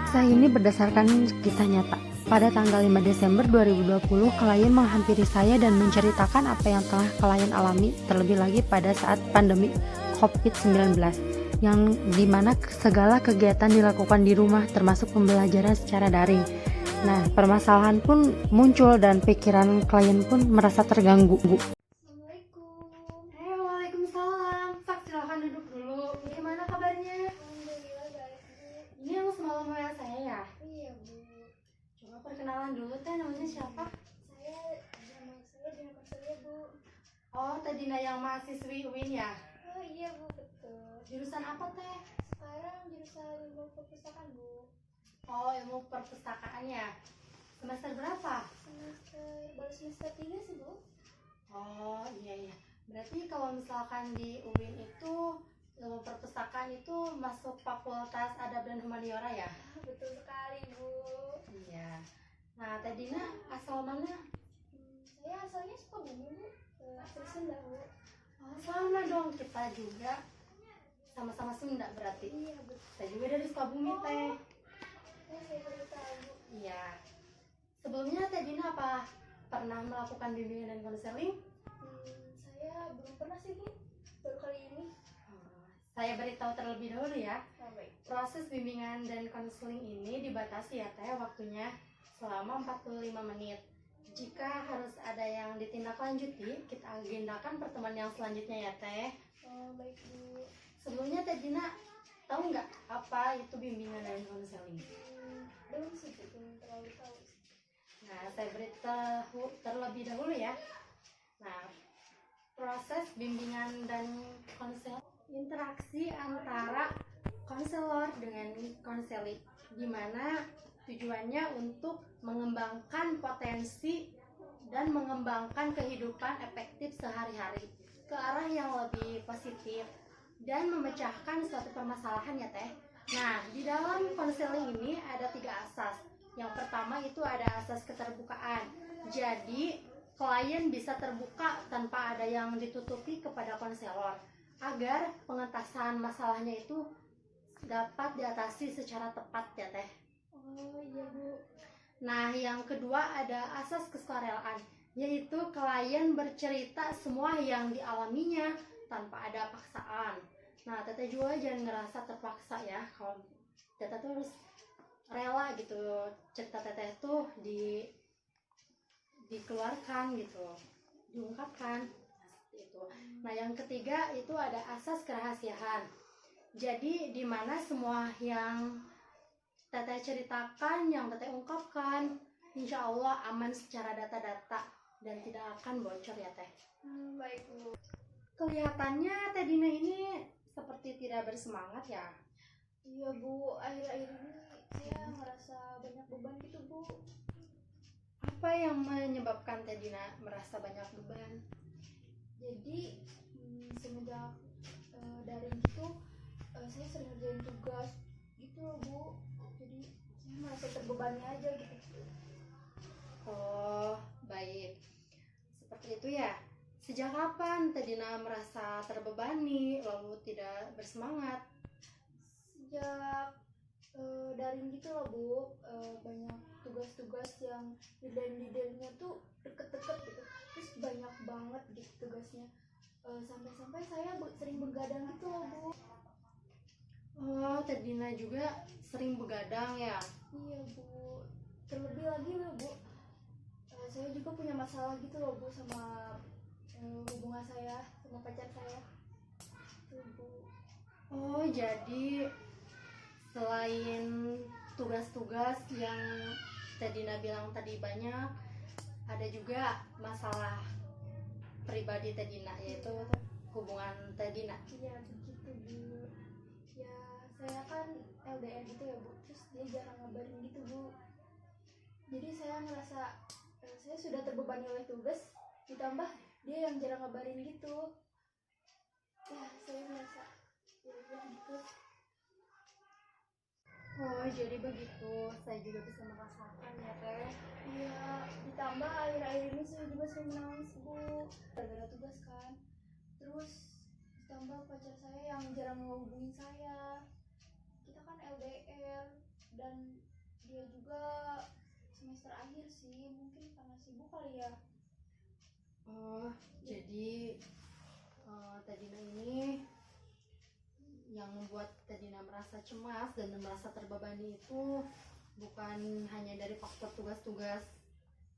Kisah ini berdasarkan kisah nyata. Pada tanggal 5 Desember 2020, klien menghampiri saya dan menceritakan apa yang telah klien alami, terlebih lagi pada saat pandemi COVID-19, yang dimana segala kegiatan dilakukan di rumah, termasuk pembelajaran secara daring. Nah, permasalahan pun muncul dan pikiran klien pun merasa terganggu. Assalamualaikum. Waalaikumsalam. Fak, silahkan duduk dulu. Gimana kabarnya? Alhamdulillah baik, Bu. Ini yang semalam WA saya ya? Iya, Bu. Coba perkenalan dulu, teh namanya siapa? Nama saya Dina Konselia, Bu. Oh, Teh Dina yang mahasiswi UIN ya? Oh iya, Bu, betul. Jurusan apa teh? Sekarang jurusan ilmu perpustakaan, Bu. Oh, ilmu perpustakaan ya. Semester berapa? Baru semester 3 sih, Bu. Oh, iya. Berarti kalau misalkan di UIN itu ilmu perpustakaan itu masuk Fakultas Adab dan Humaniora ya? Betul sekali, Bu. Iya. Nah, Teh Dina asal mana? Saya asalnya Sukabumi, Bu. Asli Sunda, Bu. Oh, sama dong, kita juga sama-sama Sunda berarti. Iya, Bu. Saya juga dari Sukabumi, Teh. Saya baru tahu, Bu. Iya. Sebelumnya Teh Dina apa pernah melakukan bimbingan dan konseling? Saya belum pernah sih, Bu. Baru kali ini. Saya beritahu terlebih dahulu ya. Oh, baik. Proses bimbingan dan konseling ini dibatasi ya Teh, waktunya selama 45 menit. Jika harus ada yang ditindaklanjuti, kita agendakan pertemuan yang selanjutnya ya Teh. Oh, baik, Bu. Sebelumnya Teh Dina tahu nggak apa itu bimbingan dan konseling? Belum sih, Bu. Belum terlalu tahu. Nah, saya beritahu terlebih dahulu ya. Nah, proses bimbingan dan konseling, interaksi antara konselor dengan konseli, di mana tujuannya untuk mengembangkan potensi dan mengembangkan kehidupan efektif sehari-hari ke arah yang lebih positif dan memecahkan suatu permasalahan ya Teh. Nah, di dalam konseling ini ada 3 asas. Yang pertama itu ada asas keterbukaan. Jadi, klien bisa terbuka tanpa ada yang ditutupi kepada konselor agar pengentasan masalahnya itu dapat diatasi secara tepat ya Teh. Oh iya, Bu. Nah, yang kedua ada asas kesukarelaan, yaitu klien bercerita semua yang dialaminya tanpa ada paksaan. Nah, Teteh juga jangan ngerasa terpaksa ya. Kalau Teteh tuh harus rela gitu, cerita Teteh tuh dikeluarkan gitu, diungkapkan seperti itu. Nah, yang ketiga itu ada asas kerahasiaan. Jadi di mana semua yang Teteh ceritakan, yang Teteh ungkapkan, insya Allah aman secara data-data dan tidak akan bocor ya Teh. Baik, Bu. Kelihatannya Teh Dina ini seperti tidak bersemangat ya. Iya, Bu, akhir-akhir ini saya merasa banyak beban gitu, Bu. Apa yang menyebabkan Teh Dina merasa banyak beban? Jadi semenjak daring gitu, saya sering ngerjain tugas gitu loh, Bu. Jadi saya merasa terbebani aja gitu. Oh, baik. Seperti itu ya. Sejak kapan Teh Dina merasa terbebani lalu tidak bersemangat? Sejak daring gitu loh, Bu. Banyak tugas-tugas yang deadline-nya tuh deket-deket gitu. Terus banyak banget gitu tugasnya. Sampai-sampai saya sering begadang gitu loh, Bu. Oh, Teh Dina juga sering begadang ya. Iya, Bu. Terlebih lagi loh, Bu, saya juga punya masalah gitu loh, Bu, sama hubungan saya sama pacar saya tuh, Bu. Oh, jadi selain tugas-tugas yang Teh Dina bilang tadi banyak, ada juga masalah pribadi Teh Dina, yaitu hubungan Teh Dina. Iya, begitu, Bu. Ya, saya kan LDR gitu ya, Bu. Terus dia jarang ngabarin gitu, Bu. Jadi saya ngerasa saya sudah terbebani oleh tugas, ditambah dia yang jarang ngabarin gitu. Ya, saya merasa ya gitu. Oh, jadi begitu. Saya juga bisa merasakan ya Teh. Iya, ditambah akhir-akhir ini saya juga sering nangis, Bu, gara-gara tugas kan. Terus ditambah pacar saya yang jarang ngehubungin saya. Kita kan LDR, dan dia juga semester akhir sih, mungkin karena sibuk kali ya. Oh, jadi Teh Dina ini yang membuat Teh Dina merasa cemas dan merasa terbebani itu bukan hanya dari faktor tugas-tugas,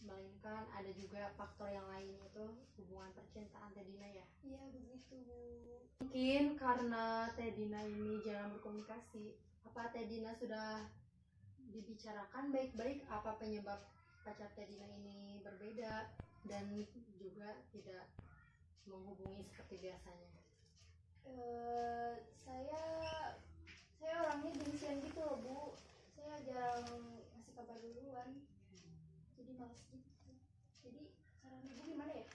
melainkan ada juga faktor yang lain, itu hubungan percintaan Teh Dina ya. Iya begitu Bu. Mungkin karena Teh Dina ini jarang berkomunikasi, apa Teh Dina sudah dibicarakan baik-baik apa penyebab pacar Teh Dina ini berbeda dan juga tidak menghubungi seperti biasanya? Saya orangnya gengsian gitu loh Bu, saya jarang ngasih kabar duluan, jadi males gitu. Jadi saran Ibu gimana ya?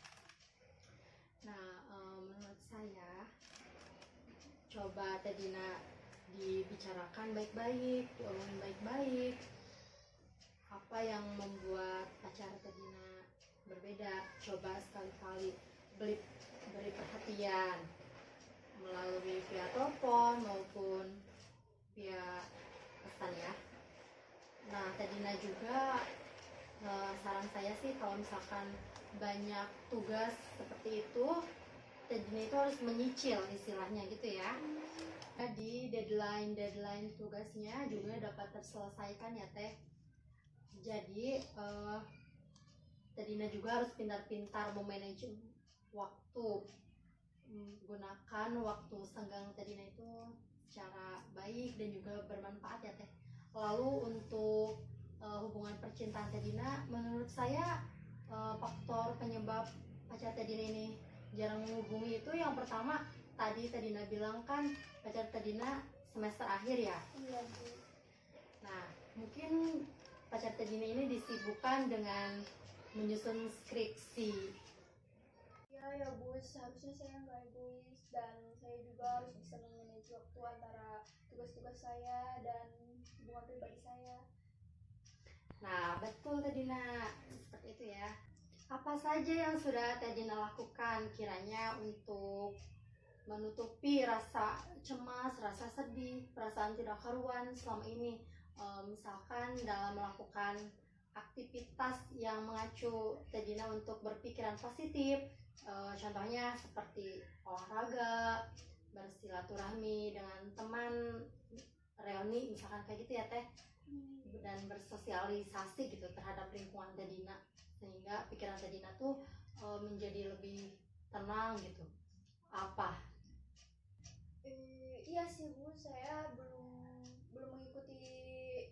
Nah, menurut saya coba Teh Dina dibicarakan baik-baik, diomongin baik-baik. Apa yang membuat pacar Teh Dina berbeda? Coba sekali-kali beri perhatian melalui via telepon maupun via pesan ya. Nah, Teh Dina juga saran saya sih kalau misalkan banyak tugas seperti itu, Teh Dina itu harus menyicil istilahnya gitu ya. Jadi deadline tugasnya juga dapat terselesaikan ya Teh. Jadi Teh Dina juga harus pintar-pintar memanage waktu, gunakan waktu senggang Teh Dina itu secara baik dan juga bermanfaat ya Teh. Lalu untuk hubungan percintaan Teh Dina, menurut saya faktor penyebab pacar Teh Dina ini jarang menghubungi itu yang pertama tadi Teh Dina bilang kan pacar Teh Dina semester akhir ya. Iya Bu. Nah, mungkin pacar Teh Dina ini disibukkan dengan menyusun skripsi. Ya ya Bu, seharusnya saya nggak egois dan saya juga harus bisa memanage waktu antara tugas-tugas saya dan hubungan pribadi saya. Nah, betul Teh Dina, seperti itu ya. Apa saja yang sudah Teh Dina lakukan kiranya untuk menutupi rasa cemas, rasa sedih, perasaan tidak karuan selama ini? Misalkan dalam melakukan aktivitas yang mengacu Teh Dina untuk berpikiran positif, contohnya seperti olahraga, bersilaturahmi dengan teman, reuni misalkan kayak gitu ya Teh, dan bersosialisasi gitu terhadap lingkungan Teh Dina sehingga pikiran Teh Dina tuh menjadi lebih tenang gitu. Apa? Iya sih Bu, saya belum mengikuti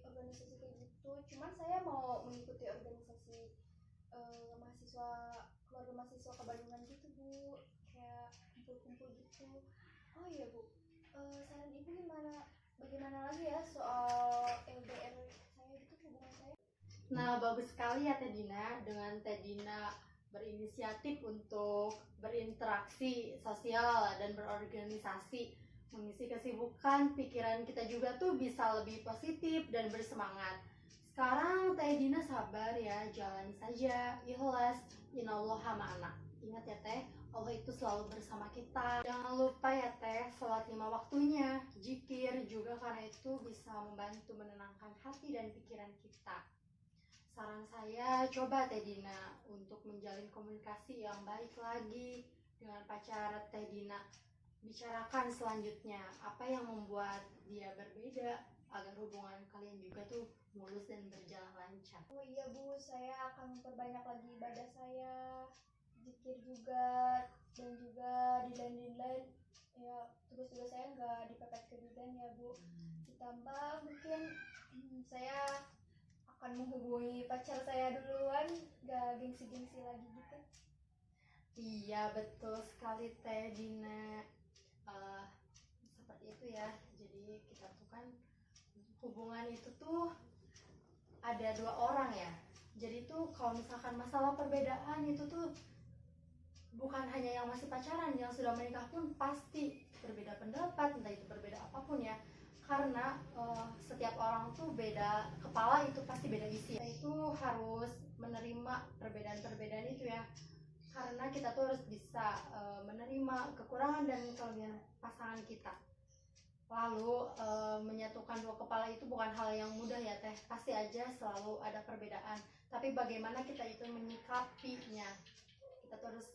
organisasi kayak gitu. Cuman saya mau mengikuti organisasi mahasiswa, keluarga mahasiswa Kebandungan gitu Bu, kayak kumpul-kumpul gitu. Oh iya Bu, saran Ibu bagaimana lagi ya soal LDR saya gitu, hubungan saya? Nah, bagus sekali ya Teh Dina, dengan Teh Dina berinisiatif untuk berinteraksi sosial dan berorganisasi, mengisi kesibukan pikiran kita juga tuh bisa lebih positif dan bersemangat. Sekarang Teh Dina sabar ya, jalan saja, ikhlas, innallaha ma'ana. Ingat ya Teh, Allah itu selalu bersama kita. Jangan lupa ya Teh, sholat 5 waktunya, zikir juga karena itu bisa membantu menenangkan hati dan pikiran kita. Saran saya, coba Teh Dina untuk menjalin komunikasi yang baik lagi dengan pacar Teh Dina. Bicarakan selanjutnya apa yang membuat dia berbeda agar hubungan kalian juga tuh mulus dan berjalan lancar. Oh iya Bu, saya akan memperbanyak lagi ibadah saya, zikir juga, dan juga deadline ya, tugas-tugas saya nggak dipepet ke deadline ya Bu. Ditambah mungkin saya akan menghubungi pacar saya duluan, gak gengsi-gengsi lagi gitu. Iya betul sekali Teh Dina. Seperti itu ya. Jadi kita tuh kan hubungan itu tuh ada dua orang ya. Jadi tuh kalau misalkan masalah perbedaan itu tuh bukan hanya yang masih pacaran, yang sudah menikah pun pasti berbeda pendapat, entah itu berbeda apapun ya. Karena setiap orang tuh beda kepala, itu pasti beda isi. Kita itu harus menerima perbedaan-perbedaan itu ya. Karena kita tuh harus bisa menerima kekurangan dan kelebihan pasangan kita. Lalu menyatukan dua kepala itu bukan hal yang mudah ya Teh. Pasti aja selalu ada perbedaan. Tapi bagaimana kita itu menyikapinya. Kita terus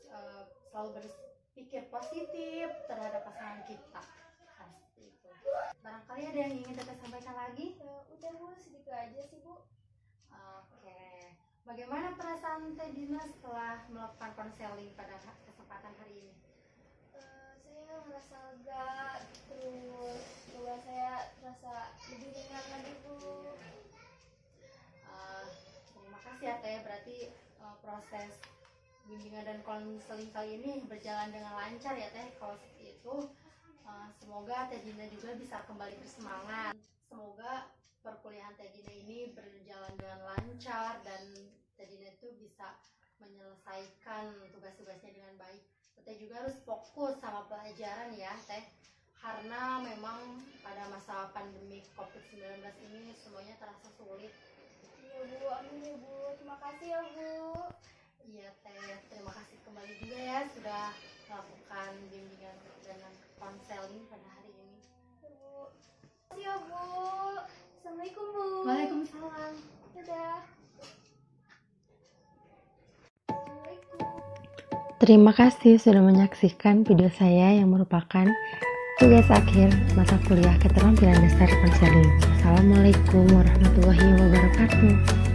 selalu berpikir positif terhadap pasangan kita. Pasti itu. Barangkali ada yang ingin Teteh sampaikan lagi? Udah Bu, segitu aja sih Bu. Oke. Bagaimana perasaan Teh Dina setelah melakukan konseling pada kesempatan hari ini? Saya merasa lega, terus juga saya terasa lebih ringan lagi Bu. Terima kasih ya Teh, berarti proses bimbingan dan konseling kali ini berjalan dengan lancar ya Teh. Kalau seperti itu, semoga Teh Dina juga bisa kembali bersemangat. Semoga perkuliahan Teh Dina ini berjalan dengan lancar dan Teh Dina itu bisa menyelesaikan tugas-tugasnya dengan baik. Teh juga harus fokus sama pelajaran ya Teh, karena memang pada masa pandemi COVID-19 ini semuanya terasa sulit. Iya Bu, amin ya Bu. Terima kasih ya Bu. Iya Teh, terima kasih kembali juga ya sudah melakukan bimbingan dan konseling pada hari ini. Ya Bu. Terima kasih ya Bu. Assalamualaikum Bu. Waalaikumsalam. Dadah. Assalamualaikum. Terima kasih sudah menyaksikan video saya yang merupakan tugas akhir mata kuliah keterampilan dasar konseling. Assalamualaikum warahmatullahi wabarakatuh.